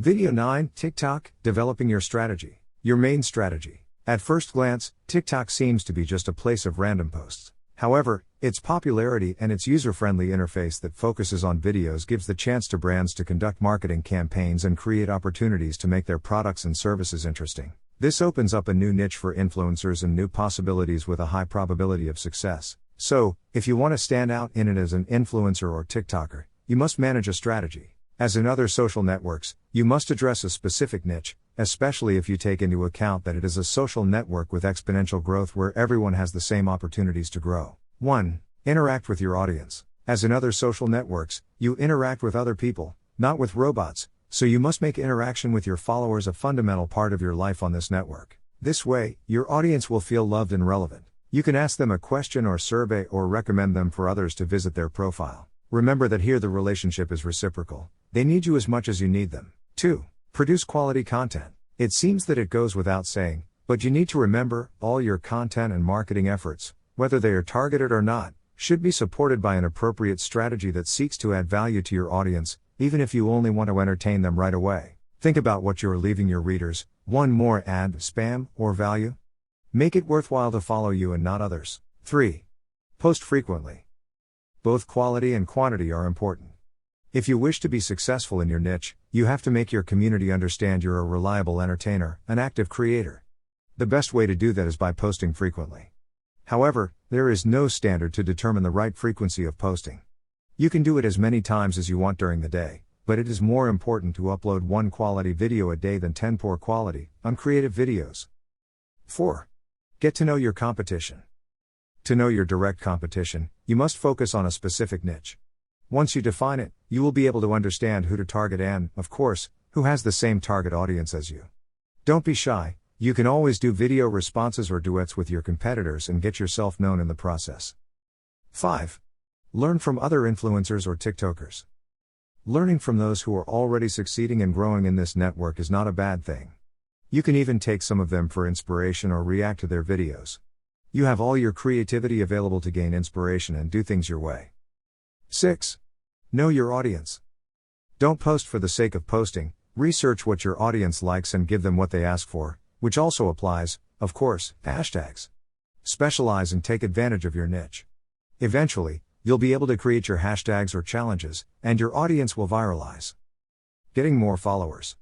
Video 9, TikTok, developing your strategy. Your main strategy. At first glance, TikTok seems to be just a place of random posts. However, its popularity and its user-friendly interface that focuses on videos gives the chance to brands to conduct marketing campaigns and create opportunities to make their products and services interesting. This opens up a new niche for influencers and new possibilities with a high probability of success. So, if you want to stand out in it as an influencer or TikToker, you must manage a strategy. As in other social networks, you must address a specific niche, especially if you take into account that it is a social network with exponential growth where everyone has the same opportunities to grow. 1. Interact with your audience. As in other social networks, you interact with other people, not with robots, so you must make interaction with your followers a fundamental part of your life on this network. This way, your audience will feel loved and relevant. You can ask them a question or survey or recommend them for others to visit their profile. Remember that here the relationship is reciprocal. They need you as much as you need them. 2. Produce quality content. It seems that it goes without saying, but you need to remember, all your content and marketing efforts, whether they are targeted or not, should be supported by an appropriate strategy that seeks to add value to your audience, even if you only want to entertain them right away. Think about what you are leaving your readers. 1 more ad, spam, or value? Make it worthwhile to follow you and not others. 3. Post frequently. Both quality and quantity are important. If you wish to be successful in your niche, you have to make your community understand you're a reliable entertainer, an active creator. The best way to do that is by posting frequently. However, there is no standard to determine the right frequency of posting. You can do it as many times as you want during the day, but it is more important to upload 1 quality video a day than 10 poor quality, uncreative videos. 4. Get to know your competition. To know your direct competition, you must focus on a specific niche. Once you define it, you will be able to understand who to target and, of course, who has the same target audience as you. Don't be shy, you can always do video responses or duets with your competitors and get yourself known in the process. 5. Learn from other influencers or TikTokers. Learning from those who are already succeeding and growing in this network is not a bad thing. You can even take some of them for inspiration or react to their videos. You have all your creativity available to gain inspiration and do things your way. 6. Know your audience. Don't post for the sake of posting, research what your audience likes and give them what they ask for, which also applies, of course, hashtags. Specialize and take advantage of your niche. Eventually, you'll be able to create your hashtags or challenges, and your audience will viralize. Getting more followers.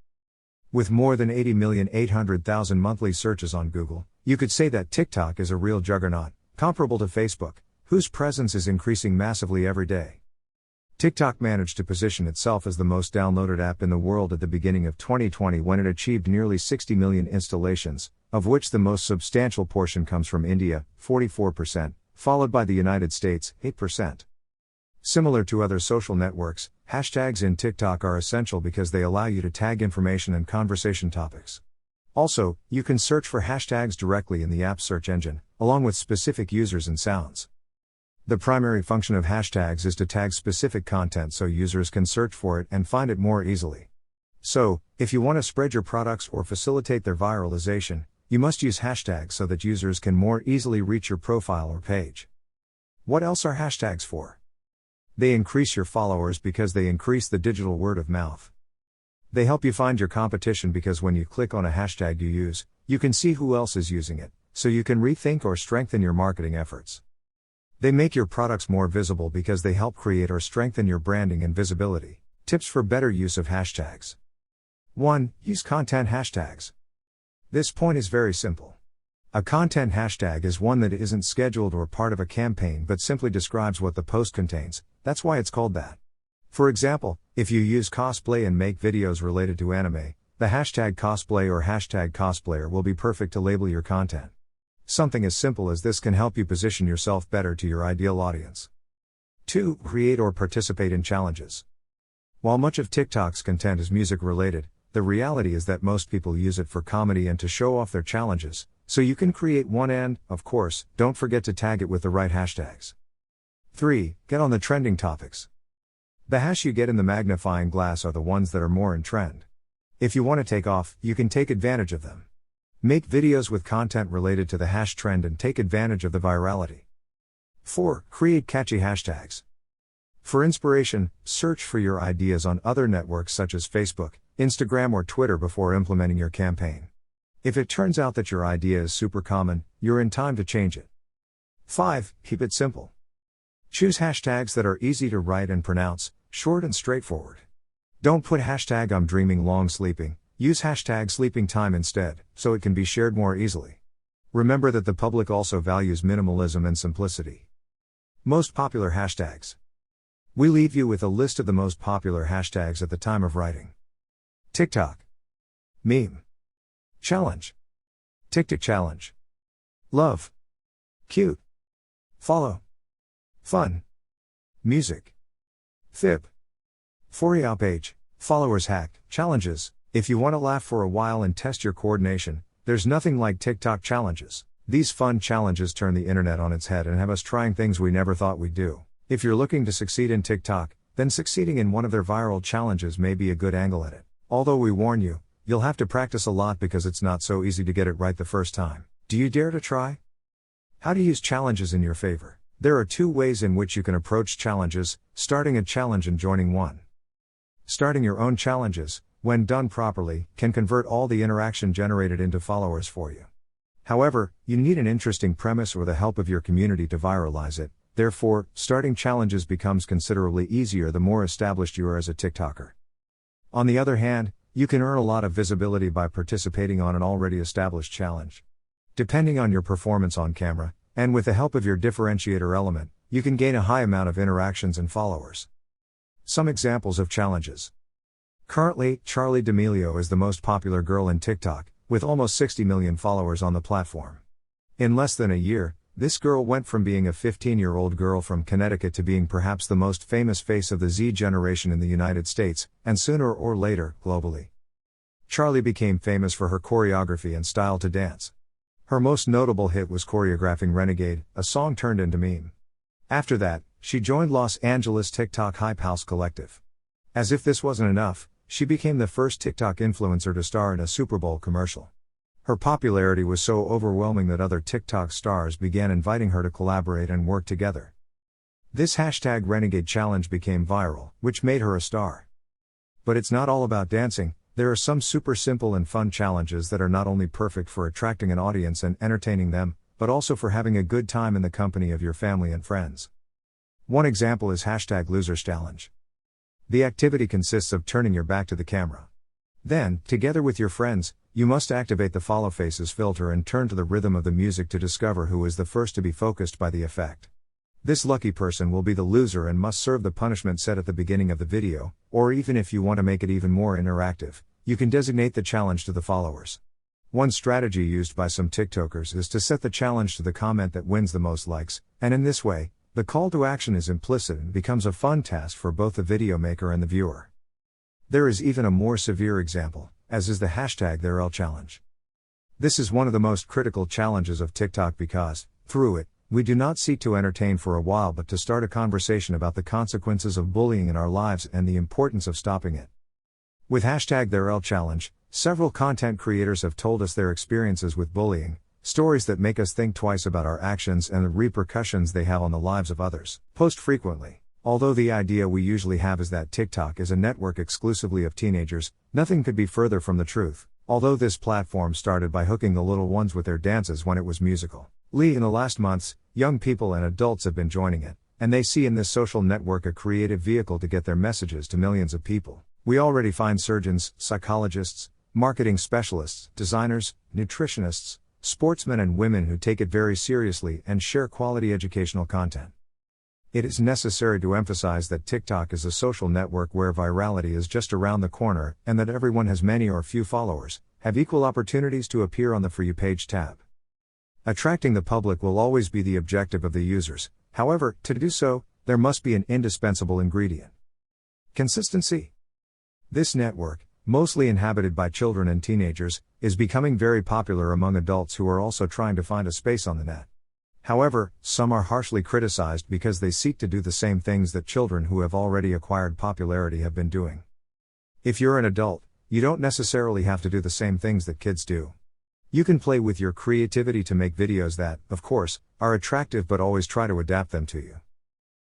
With more than 80,800,000 monthly searches on Google, you could say that TikTok is a real juggernaut, comparable to Facebook, whose presence is increasing massively every day. TikTok managed to position itself as the most downloaded app in the world at the beginning of 2020 when it achieved nearly 60 million installations, of which the most substantial portion comes from India, 44%, followed by the United States, 8%. Similar to other social networks, hashtags in TikTok are essential because they allow you to tag information and conversation topics. Also, you can search for hashtags directly in the app's search engine, along with specific users and sounds. The primary function of hashtags is to tag specific content so users can search for it and find it more easily. So, if you want to spread your products or facilitate their viralization, you must use hashtags so that users can more easily reach your profile or page. What else are hashtags for? They increase your followers because they increase the digital word of mouth. They help you find your competition because when you click on a hashtag you use, you can see who else is using it, so you can rethink or strengthen your marketing efforts. They make your products more visible because they help create or strengthen your branding and visibility. Tips for better use of hashtags. 1. Use content hashtags. This point is very simple. A content hashtag is one that isn't scheduled or part of a campaign but simply describes what the post contains, that's why it's called that. For example, if you use cosplay and make videos related to anime, the hashtag cosplay or hashtag cosplayer will be perfect to label your content. Something as simple as this can help you position yourself better to your ideal audience. 2. Create or participate in challenges. While much of TikTok's content is music related, the reality is that most people use it for comedy and to show off their challenges, so you can create one and, of course, don't forget to tag it with the right hashtags. 3. Get on the trending topics. The hash you get in the magnifying glass are the ones that are more in trend. If you want to take off, you can take advantage of them. Make videos with content related to the hash trend and take advantage of the virality. 4. Create catchy hashtags. For inspiration, search for your ideas on other networks such as Facebook, Instagram or Twitter before implementing your campaign. If it turns out that your idea is super common, you're in time to change it. 5. Keep it simple. Choose hashtags that are easy to write and pronounce, short and straightforward. Don't put hashtag I'm dreaming long sleeping, use hashtag sleeping time instead, so it can be shared more easily. Remember that the public also values minimalism and simplicity. Most popular hashtags. We leave you with a list of the most popular hashtags at the time of writing. TikTok. Meme. Challenge. TikTok challenge. Love. Cute. Follow. Fun. Music. Fib. For you page, followers hack, challenges. If you want to laugh for a while and test your coordination, there's nothing like TikTok challenges. These fun challenges turn the internet on its head and have us trying things we never thought we'd do. If you're looking to succeed in TikTok, then succeeding in one of their viral challenges may be a good angle at it. Although we warn you, you'll have to practice a lot because it's not so easy to get it right the first time. Do you dare to try? How to use challenges in your favor. There are 2 ways in which you can approach challenges: starting a challenge and joining one. Starting your own challenges, when done properly, can convert all the interaction generated into followers for you. However, you need an interesting premise or the help of your community to viralize it. Therefore, starting challenges becomes considerably easier the more established you are as a TikToker. On the other hand, you can earn a lot of visibility by participating on an already established challenge. Depending on your performance on camera, and with the help of your differentiator element, you can gain a high amount of interactions and followers. Some examples of challenges. Currently, Charli D'Amelio is the most popular girl in TikTok, with almost 60 million followers on the platform. In less than a year, this girl went from being a 15-year-old girl from Connecticut to being perhaps the most famous face of the Z generation in the United States, and sooner or later, globally. Charli became famous for her choreography and style to dance. Her most notable hit was choreographing Renegade, a song turned into meme. After that, she joined Los Angeles TikTok Hype House Collective. As if this wasn't enough, she became the first TikTok influencer to star in a Super Bowl commercial. Her popularity was so overwhelming that other TikTok stars began inviting her to collaborate and work together. This hashtag Renegade challenge became viral, which made her a star. But it's not all about dancing. There are some super simple and fun challenges that are not only perfect for attracting an audience and entertaining them, but also for having a good time in the company of your family and friends. One example is hashtag Losers Challenge. The activity consists of turning your back to the camera. Then, together with your friends, you must activate the follow faces filter and turn to the rhythm of the music to discover who is the first to be focused by the effect. This lucky person will be the loser and must serve the punishment set at the beginning of the video, or even if you want to make it even more interactive, you can designate the challenge to the followers. One strategy used by some TikTokers is to set the challenge to the comment that wins the most likes, and in this way, the call to action is implicit and becomes a fun task for both the video maker and the viewer. There is even a more severe example, as is the hashtag TheirL challenge. This is one of the most critical challenges of TikTok because, through it, we do not seek to entertain for a while but to start a conversation about the consequences of bullying in our lives and the importance of stopping it. With hashtag TheirL challenge, several content creators have told us their experiences with bullying, stories that make us think twice about our actions and the repercussions they have on the lives of others. Post frequently. Although the idea we usually have is that TikTok is a network exclusively of teenagers, nothing could be further from the truth. Although this platform started by hooking the little ones with their dances when it was musical. In the last months, young people and adults have been joining it, and they see in this social network a creative vehicle to get their messages to millions of people. We already find surgeons, psychologists, marketing specialists, designers, nutritionists, sportsmen and women who take it very seriously and share quality educational content. It is necessary to emphasize that TikTok is a social network where virality is just around the corner and that everyone has many or few followers, have equal opportunities to appear on the For You page tab. Attracting the public will always be the objective of the users, however, to do so, there must be an indispensable ingredient. Consistency. This network, mostly inhabited by children and teenagers, is becoming very popular among adults who are also trying to find a space on the net. However, some are harshly criticized because they seek to do the same things that children who have already acquired popularity have been doing. If you're an adult, you don't necessarily have to do the same things that kids do. You can play with your creativity to make videos that, of course, are attractive but always try to adapt them to you.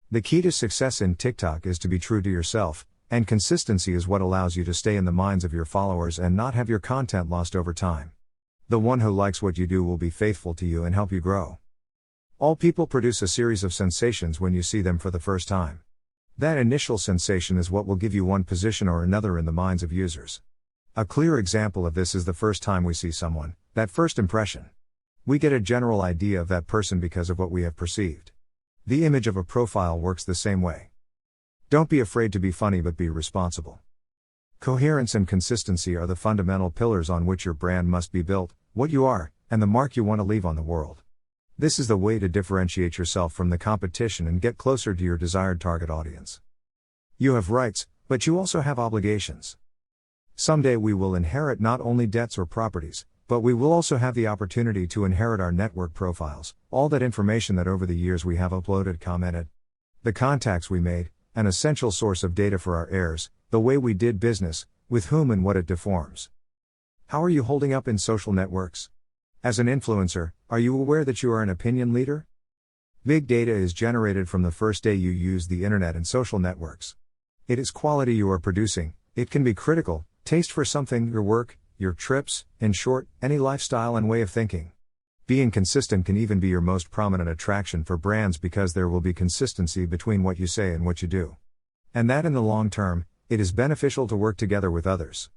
The key to success in TikTok is to be true to yourself, And consistency is what allows you to stay in the minds of your followers and not have your content lost over time. The one who likes what you do will be faithful to you and help you grow. All people produce a series of sensations when you see them for the first time. That initial sensation is what will give you one position or another in the minds of users. A clear example of this is the first time we see someone, that first impression. We get a general idea of that person because of what we have perceived. The image of a profile works the same way. Don't be afraid to be funny, but be responsible. Coherence and consistency are the fundamental pillars on which your brand must be built, what you are, and the mark you want to leave on the world. This is the way to differentiate yourself from the competition and get closer to your desired target audience. You have rights, but you also have obligations. Someday we will inherit not only debts or properties, but we will also have the opportunity to inherit our network profiles, all that information that over the years we have uploaded, commented. The contacts we made, an essential source of data for our heirs, the way we did business, with whom and what it deforms. How are you holding up in social networks? As an influencer, are you aware that you are an opinion leader? Big data is generated from the first day you use the internet and social networks. It is quality you are producing, it can be critical, taste for something, your work, your trips, in short, any lifestyle and way of thinking. Being consistent can even be your most prominent attraction for brands because there will be consistency between what you say and what you do. And that in the long term, it is beneficial to work together with others.